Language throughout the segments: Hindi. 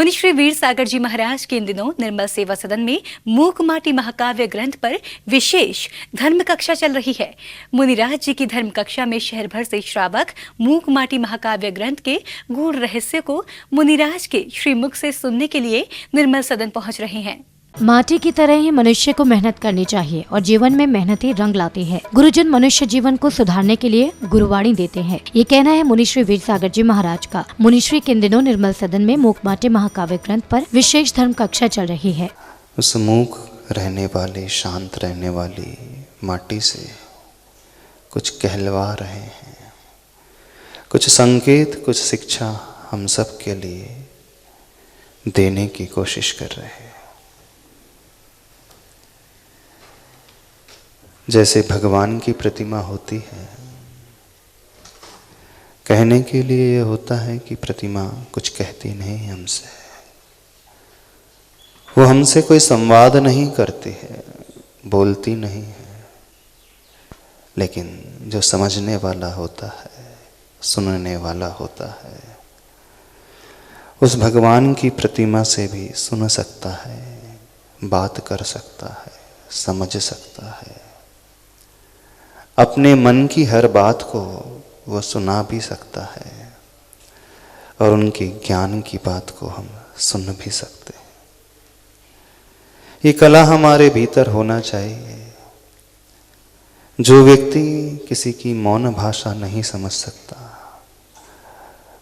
मुनिश्री वीर सागर जी महाराज के इन दिनों निर्मल सेवा सदन में मूक माटी महाकाव्य ग्रंथ पर विशेष धर्म कक्षा चल रही है। मुनिराज जी की धर्म कक्षा में शहर भर से श्रावक मूक माटी महाकाव्य ग्रंथ के गूढ़ रहस्य को मुनिराज के श्रीमुख से सुनने के लिए निर्मल सदन पहुंच रहे हैं। माटी की तरह ही मनुष्य को मेहनत करनी चाहिए और जीवन में मेहनत ही रंग लाती है। गुरुजन मनुष्य जीवन को सुधारने के लिए गुरुवाणी देते हैं। ये कहना है मुनिश्री वीर सागर जी महाराज का। मुनिश्री के इन दिनों निर्मल सदन में मूक माटी महाकाव्य ग्रंथ पर विशेष धर्म कक्षा चल रही है। उस मूक रहने वाली, शांत रहने वाली माटी से कुछ कहलवा रहे हैं, कुछ संकेत, कुछ शिक्षा हम सब के लिए देने की कोशिश कर रहे हैं। जैसे भगवान की प्रतिमा होती है, कहने के लिए ये होता है कि प्रतिमा कुछ कहती नहीं हमसे, वो हमसे कोई संवाद नहीं करती है, बोलती नहीं है, लेकिन जो समझने वाला होता है, सुनने वाला होता है, उस भगवान की प्रतिमा से भी सुन सकता है, बात कर सकता है, समझ सकता है। अपने मन की हर बात को वो सुना भी सकता है और उनके ज्ञान की बात को हम सुन भी सकते हैं। ये कला हमारे भीतर होना चाहिए। जो व्यक्ति किसी की मौन भाषा नहीं समझ सकता,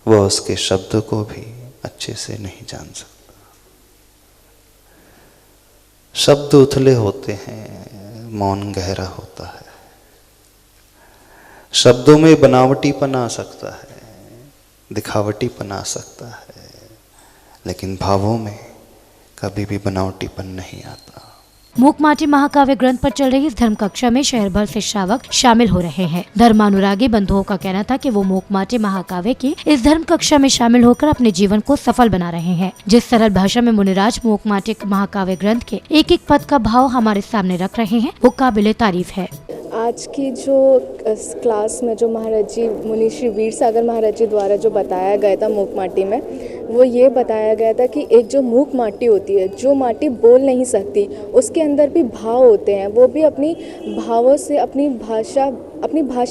वह उसके शब्द को भी अच्छे से नहीं जान सकता। शब्द उथले होते हैं, मौन गहरा होता है। शब्दों में बनावटीपन आ सकता है, दिखावटीपन आ सकता है, लेकिन भावों में कभी भी बनावटीपन नहीं आता। मूक माटी महाकाव्य ग्रंथ पर चल रही इस धर्म कक्षा में शहर भर से श्रावक शामिल हो रहे हैं। धर्मानुरागी बंधुओं का कहना था कि वो मूक माटी महाकाव्य की इस धर्म कक्षा में शामिल होकर अपने जीवन को सफल बना रहे हैं। जिस सरल भाषा में मुनिराज मूक माटी महाकाव्य ग्रंथ के एक एक पद का भाव हमारे सामने रख रहे हैं, वो काबिले तारीफ है। आज की जो क्लास में जो महाराज जी मुनिश्री वीर सागर महाराज जी द्वारा जो बताया गया था मूक माटी में, वो ये बताया गया था कि एक जो मूक माटी होती है, जो माटी बोल नहीं सकती, उसके अंदर भी भाव होते हैं। वो भी अपनी भावों से अपनी भाषा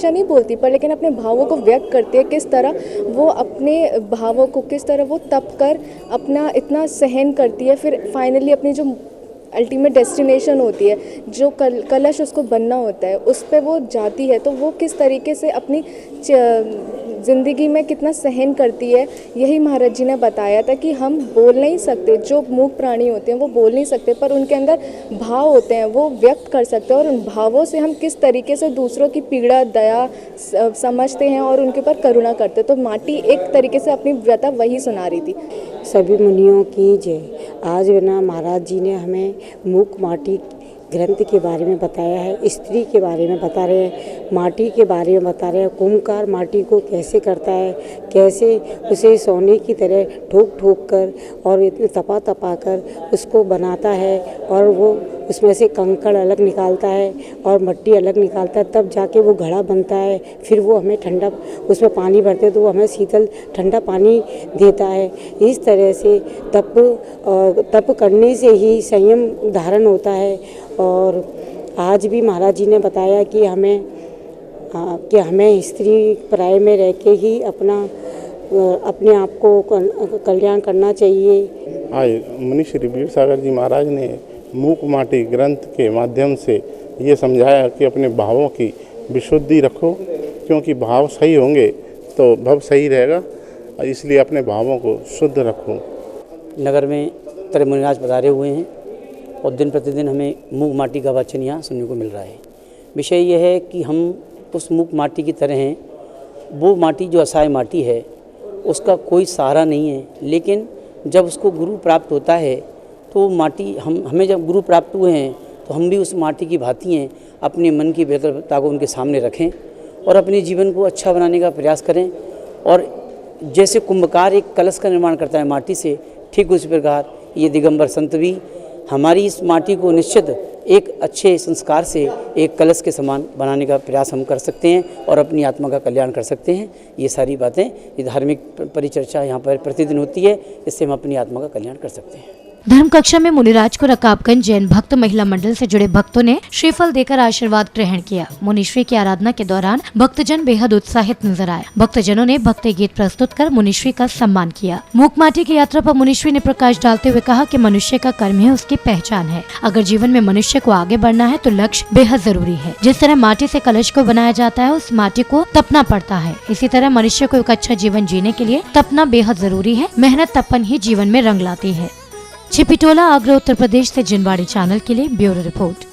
नहीं बोलती, पर लेकिन अपने भावों को व्यक्त करती है। किस तरह वो अपने भावों को, किस तरह वो तप कर अपना इतना सहन करती है, फिर फाइनली अपनी जो अल्टीमेट डेस्टिनेशन होती है, जो कलश उसको बनना होता है, उस पे वो जाती है। तो वो किस तरीके से अपनी ज़िंदगी में कितना सहन करती है, यही महाराज जी ने बताया था कि हम बोल नहीं सकते। जो मूक प्राणी होते हैं वो बोल नहीं सकते, पर उनके अंदर भाव होते हैं, वो व्यक्त कर सकते हैं। और उन भावों से हम किस तरीके से दूसरों की पीड़ा, दया समझते हैं और उनके ऊपर करुणा करते हैं। तो माटी एक तरीके से अपनी व्यथा वही सुना रही थी। सभी मुनियों की जय। आज बिना महाराज जी ने हमें मूक माटी ग्रंथ के बारे में बताया है, स्त्री के बारे में बता रहे हैं, माटी के बारे में बता रहे हैं। कुम्भकार माटी को कैसे करता है, कैसे उसे सोने की तरह ठोक ठोक कर और इतने तपा तपा कर उसको बनाता है, और वो उसमें से कंकड़ अलग निकालता है और मिट्टी अलग निकालता है, तब जाके वो घड़ा बनता है। फिर वो हमें ठंडा, उसमें पानी भरते हैं तो वो हमें शीतल ठंडा पानी देता है। इस तरह से तप करने से ही संयम धारण होता है। और आज भी महाराज जी ने बताया कि हमें स्त्री प्राय में रह के ही अपने आप को कल्याण करना चाहिए। आज मुनिश्री वीर सागर जी महाराज ने मूक माटी ग्रंथ के माध्यम से ये समझाया कि अपने भावों की विशुद्धि रखो, क्योंकि भाव सही होंगे तो भव सही रहेगा, इसलिए अपने भावों को शुद्ध रखो। नगर में तरह मुनिराज पधारे हुए हैं और दिन प्रतिदिन हमें मूक माटी का वाचन यहाँ सुनने को मिल रहा है। विषय यह है कि हम उस मूक माटी की तरह हैं। वो माटी जो असहाय माटी है, उसका कोई सहारा नहीं है, लेकिन जब उसको गुरु प्राप्त होता है तो माटी हमें जब गुरु प्राप्त हुए हैं तो हम भी उस माटी की भांति हैं। अपने मन की बेहतरता को उनके सामने रखें और अपने जीवन को अच्छा बनाने का प्रयास करें। और जैसे कुंभकार एक कलश का निर्माण करता है माटी से, ठीक उसी प्रकार ये दिगंबर संत भी हमारी इस माटी को निश्चित एक अच्छे संस्कार से एक कलश के समान बनाने का प्रयास हम कर सकते हैं और अपनी आत्मा का कल्याण कर सकते हैं। ये सारी बातें, ये धार्मिक परिचर्चा यहाँ पर प्रतिदिन होती है, इससे हम अपनी आत्मा का कल्याण कर सकते हैं। धर्म कक्षा में मुनिराज को रकाबगंज जैन भक्त महिला मंडल से जुड़े भक्तों ने श्रीफल देकर आशीर्वाद ग्रहण किया। मुनिश्री की आराधना के दौरान भक्तजन बेहद उत्साहित नजर आए। भक्तजनों ने भक्ति गीत प्रस्तुत कर मुनिश्री का सम्मान किया। मूकमाटी की यात्रा पर मुनिश्री ने प्रकाश डालते हुए कहा कि मनुष्य का कर्म ही उसकी पहचान है। अगर जीवन में मनुष्य को आगे बढ़ना है तो लक्ष्य बेहद जरूरी है। जिस तरह माटी से कलश को बनाया जाता है, उस माटी को तपना पड़ता है। इसी तरह मनुष्य को एक अच्छा जीवन जीने के लिए तपना बेहद जरूरी है। मेहनत तपन ही जीवन में रंग लाती है। छिपिटोला, आगरा, उत्तर प्रदेश से जिनवाड़ी चैनल के लिए ब्यूरो रिपोर्ट।